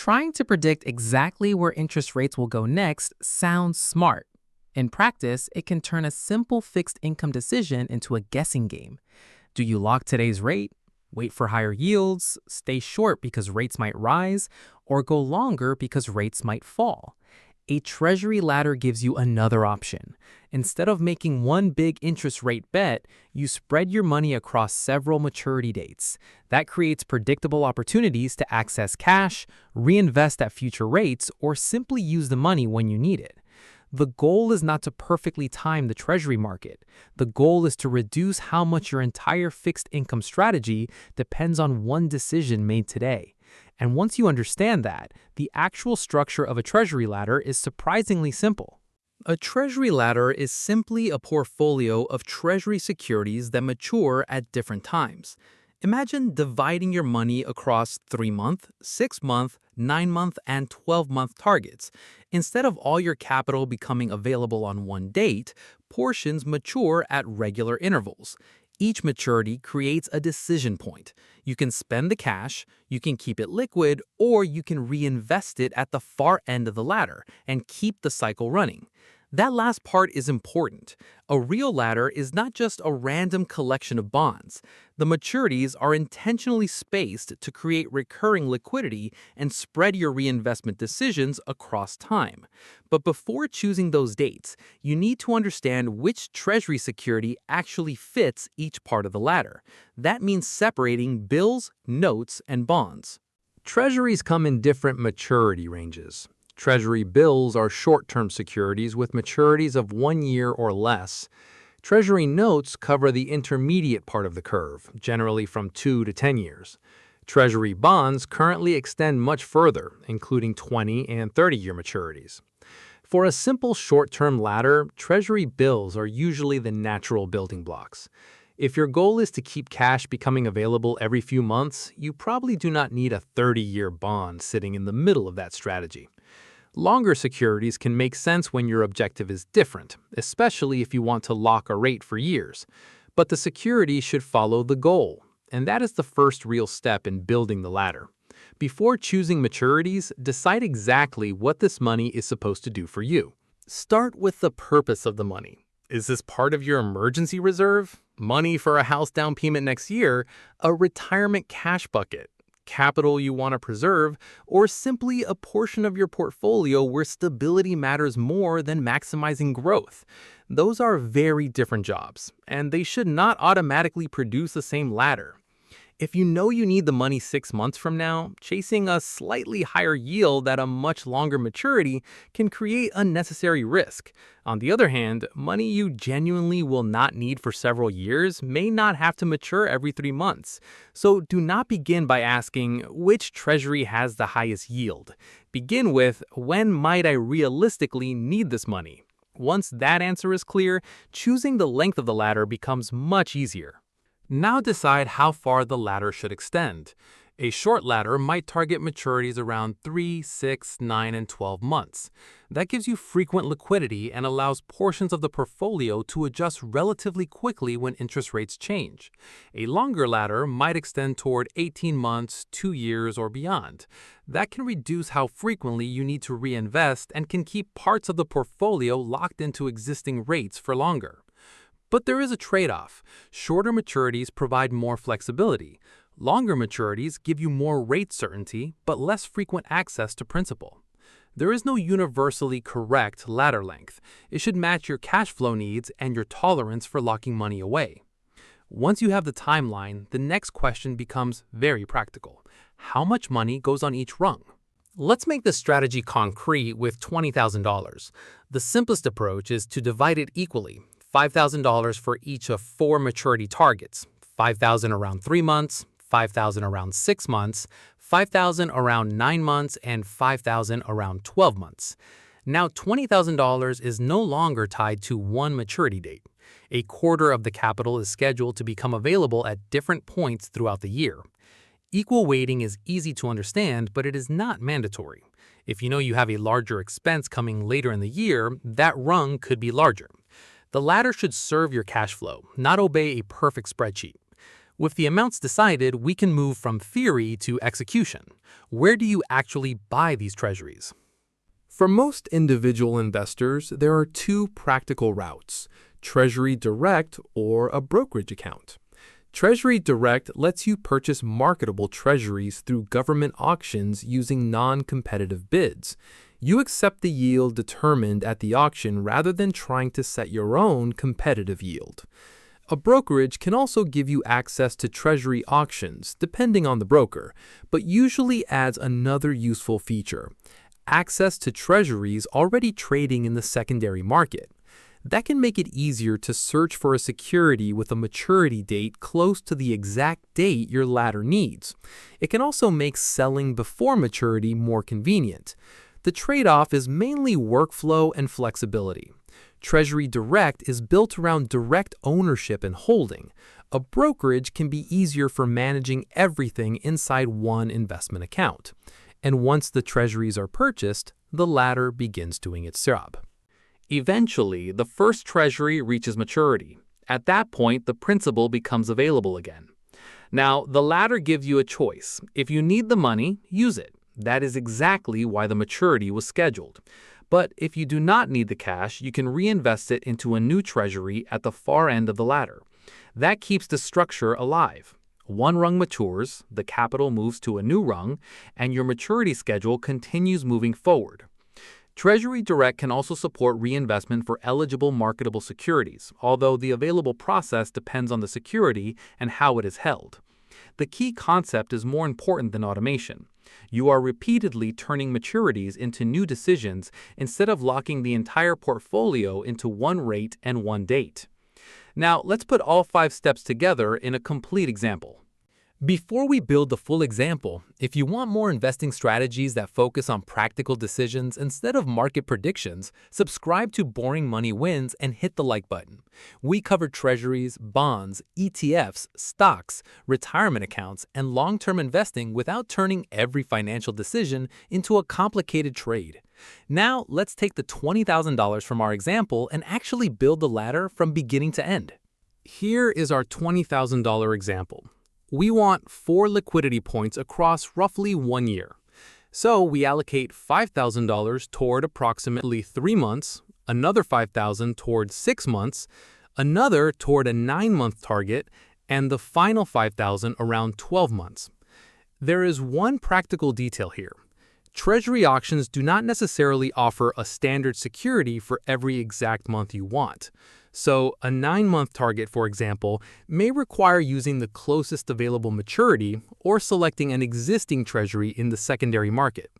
Trying to predict exactly where interest rates will go next sounds smart. In practice, it can turn a simple fixed income decision into a guessing game. Do you lock today's rate, wait for higher yields, stay short because rates might rise, or go longer because rates might fall? A Treasury ladder gives you another option. Instead of making one big interest rate bet, you spread your money across several maturity dates. That creates predictable opportunities to access cash, reinvest at future rates, or simply use the money when you need it. The goal is not to perfectly time the Treasury market. The goal is to reduce how much your entire fixed income strategy depends on one decision made today. And once you understand that, the actual structure of a Treasury ladder is surprisingly simple. A Treasury ladder is simply a portfolio of Treasury securities that mature at different times. Imagine dividing your money across 3-month, 6-month, 9-month, and 12-month targets. Instead of all your capital becoming available on one date, portions mature at regular intervals. Each maturity creates a decision point. You can spend the cash, you can keep it liquid, or you can reinvest it at the far end of the ladder and keep the cycle running. That last part is important. A real ladder is not just a random collection of bonds. The maturities are intentionally spaced to create recurring liquidity and spread your reinvestment decisions across time. But before choosing those dates, you need to understand which Treasury security actually fits each part of the ladder. That means separating bills, notes, and bonds. Treasuries come in different maturity ranges. Treasury bills are short-term securities with maturities of 1 year or less. Treasury notes cover the intermediate part of the curve, generally from 2 to 10 years. Treasury bonds currently extend much further, including 20 and 30-year maturities. For a simple short-term ladder, Treasury bills are usually the natural building blocks. If your goal is to keep cash becoming available every few months, you probably do not need a 30-year bond sitting in the middle of that strategy. Longer securities can make sense when your objective is different, especially if you want to lock a rate for years. But the security should follow the goal, and that is the first real step in building the ladder. Before choosing maturities, decide exactly what this money is supposed to do for you. Start with the purpose of the money. Is this part of your emergency reserve? Money for a house down payment next year? A retirement cash bucket? Capital you want to preserve, or simply a portion of your portfolio where stability matters more than maximizing growth? Those are very different jobs, and they should not automatically produce the same ladder. If you know you need the money 6 months from now, chasing a slightly higher yield at a much longer maturity can create unnecessary risk. On the other hand, money you genuinely will not need for several years may not have to mature every 3 months. So do not begin by asking, which treasury has the highest yield? Begin with, when might I realistically need this money? Once that answer is clear, choosing the length of the ladder becomes much easier. Now decide how far the ladder should extend. A short ladder might target maturities around 3, 6, 9, and 12 months. That gives you frequent liquidity and allows portions of the portfolio to adjust relatively quickly when interest rates change. A longer ladder might extend toward 18 months, 2 years, or beyond. That can reduce how frequently you need to reinvest and can keep parts of the portfolio locked into existing rates for longer. But there is a trade-off. Shorter maturities provide more flexibility. Longer maturities give you more rate certainty, but less frequent access to principal. There is no universally correct ladder length. It should match your cash flow needs and your tolerance for locking money away. Once you have the timeline, the next question becomes very practical. How much money goes on each rung? Let's make the strategy concrete with $20,000. The simplest approach is to divide it equally. $5,000 for each of 4 maturity targets, $5,000 around 3 months, $5,000 around 6 months, $5,000 around 9 months, and $5,000 around 12 months. Now $20,000 is no longer tied to one maturity date. A quarter of the capital is scheduled to become available at different points throughout the year. Equal weighting is easy to understand, but it is not mandatory. If you know you have a larger expense coming later in the year, that rung could be larger. The ladder should serve your cash flow, not obey a perfect spreadsheet. With the amounts decided, we can move from theory to execution. Where do you actually buy these treasuries? For most individual investors, there are two practical routes: TreasuryDirect or a brokerage account. TreasuryDirect lets you purchase marketable treasuries through government auctions using non-competitive bids. You accept the yield determined at the auction rather than trying to set your own competitive yield. A brokerage can also give you access to treasury auctions, depending on the broker, but usually adds another useful feature: access to treasuries already trading in the secondary market. That can make it easier to search for a security with a maturity date close to the exact date your ladder needs. It can also make selling before maturity more convenient. The trade-off is mainly workflow and flexibility. TreasuryDirect is built around direct ownership and holding. A brokerage can be easier for managing everything inside one investment account. And once the treasuries are purchased, the latter begins doing its job. Eventually, the first treasury reaches maturity. At that point, the principal becomes available again. Now, the latter gives you a choice. If you need the money, use it. That is exactly why the maturity was scheduled. But if you do not need the cash, you can reinvest it into a new treasury at the far end of the ladder. That keeps the structure alive. One rung matures, the capital moves to a new rung, and your maturity schedule continues moving forward. TreasuryDirect can also support reinvestment for eligible marketable securities, although the available process depends on the security and how it is held. The key concept is more important than automation. You are repeatedly turning maturities into new decisions instead of locking the entire portfolio into one rate and one date. Now, let's put all 5 steps together in a complete example. Before we build the full example, if you want more investing strategies that focus on practical decisions instead of market predictions, subscribe to Boring Money Wins and hit the like button. We cover treasuries, bonds, ETFs, stocks, retirement accounts, and long-term investing without turning every financial decision into a complicated trade. Now, let's take the $20,000 from our example and actually build the ladder from beginning to end. Here is our $20,000 example. We want 4 liquidity points across roughly 1 year. So we allocate $5,000 toward approximately 3 months, another $5,000 toward 6 months, another toward a 9-month target, and the final $5,000 around 12 months. There is one practical detail here. Treasury auctions do not necessarily offer a standard security for every exact month you want. So a 9-month target, for example, may require using the closest available maturity or selecting an existing treasury in the secondary market.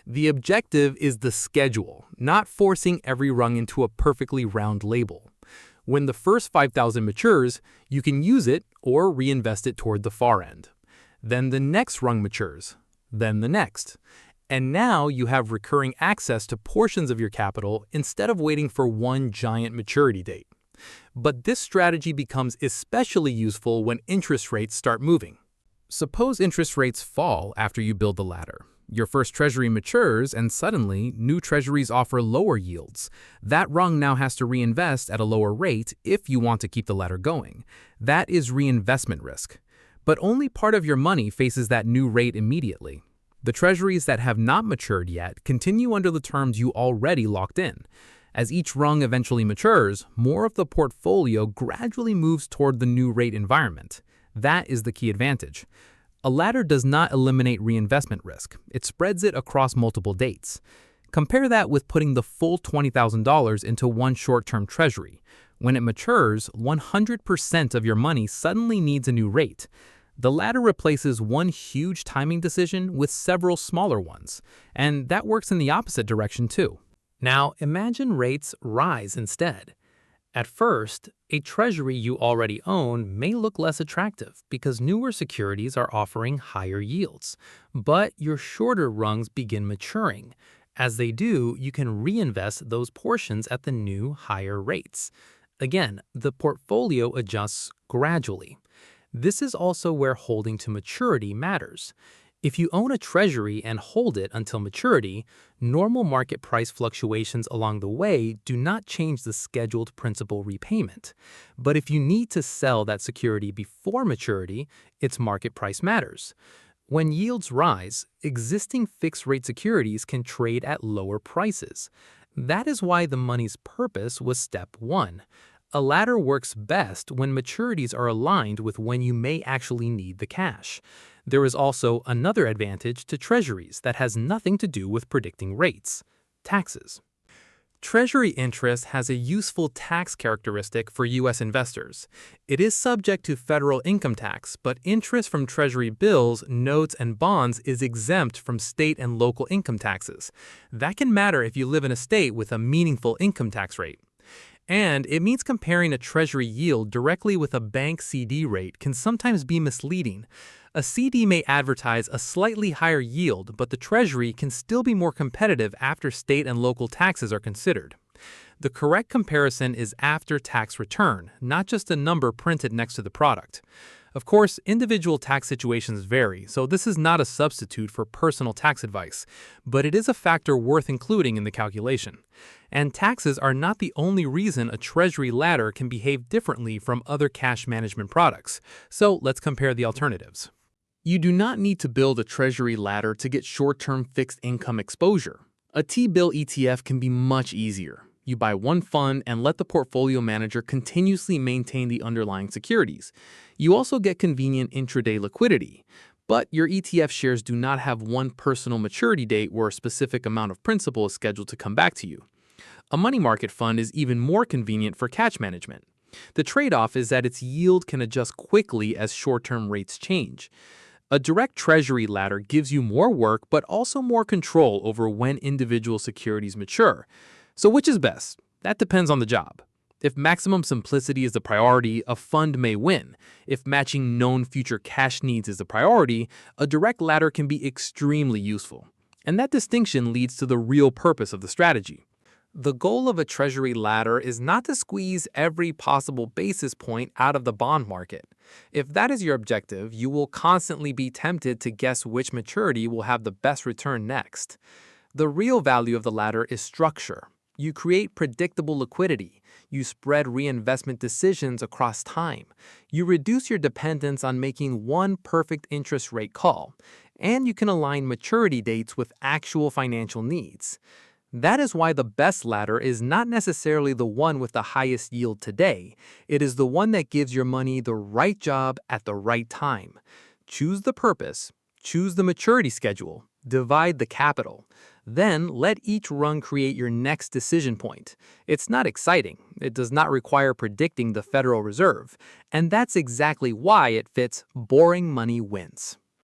The objective is the schedule, not forcing every rung into a perfectly round label. When the first $5,000 matures, you can use it or reinvest it toward the far end. Then the next rung matures, then the next. And now you have recurring access to portions of your capital instead of waiting for one giant maturity date. But this strategy becomes especially useful when interest rates start moving. Suppose interest rates fall after you build the ladder. Your first treasury matures and suddenly new treasuries offer lower yields. That rung now has to reinvest at a lower rate if you want to keep the ladder going. That is reinvestment risk. But only part of your money faces that new rate immediately. The treasuries that have not matured yet continue under the terms you already locked in. As each rung eventually matures, more of the portfolio gradually moves toward the new rate environment. That is the key advantage. A ladder does not eliminate reinvestment risk. It spreads it across multiple dates. Compare that with putting the full $20,000 into one short-term treasury. When it matures, 100% of your money suddenly needs a new rate. The ladder replaces one huge timing decision with several smaller ones, and that works in the opposite direction too. Now, imagine rates rise instead. At first, a treasury you already own may look less attractive because newer securities are offering higher yields. But your shorter rungs begin maturing. As they do, you can reinvest those portions at the new, higher rates. Again, the portfolio adjusts gradually. This is also where holding to maturity matters. If you own a treasury and hold it until maturity, normal market price fluctuations along the way do not change the scheduled principal repayment. But if you need to sell that security before maturity, its market price matters. When yields rise, existing fixed-rate securities can trade at lower prices. That is why the money's purpose was step one. A ladder works best when maturities are aligned with when you may actually need the cash. There is also another advantage to treasuries that has nothing to do with predicting rates: taxes. Treasury interest has a useful tax characteristic for U.S. investors. It is subject to federal income tax, but interest from Treasury bills, notes, and bonds is exempt from state and local income taxes. That can matter if you live in a state with a meaningful income tax rate. And it means comparing a Treasury yield directly with a bank CD rate can sometimes be misleading. A CD may advertise a slightly higher yield, but the Treasury can still be more competitive after state and local taxes are considered. The correct comparison is after tax return, not just a number printed next to the product. Of course, individual tax situations vary, so this is not a substitute for personal tax advice, but it is a factor worth including in the calculation. And taxes are not the only reason a Treasury ladder can behave differently from other cash management products, so let's compare the alternatives. You do not need to build a Treasury ladder to get short-term fixed income exposure. A T-bill ETF can be much easier. You buy one fund and let the portfolio manager continuously maintain the underlying securities. You also get convenient intraday liquidity. But your ETF shares do not have one personal maturity date where a specific amount of principal is scheduled to come back to you. A money market fund is even more convenient for cash management. The trade-off is that its yield can adjust quickly as short-term rates change. A direct Treasury ladder gives you more work but also more control over when individual securities mature. So which is best? That depends on the job. If maximum simplicity is the priority, a fund may win. If matching known future cash needs is the priority, a direct ladder can be extremely useful. And that distinction leads to the real purpose of the strategy. The goal of a Treasury ladder is not to squeeze every possible basis point out of the bond market. If that is your objective, you will constantly be tempted to guess which maturity will have the best return next. The real value of the ladder is structure. You create predictable liquidity. You spread reinvestment decisions across time. You reduce your dependence on making one perfect interest rate call. And you can align maturity dates with actual financial needs. That is why the best ladder is not necessarily the one with the highest yield today. It is the one that gives your money the right job at the right time. Choose the purpose, choose the maturity schedule, divide the capital. Then let each run create your next decision point. It's not exciting. It does not require predicting the Federal Reserve. And that's exactly why it fits boring money wins.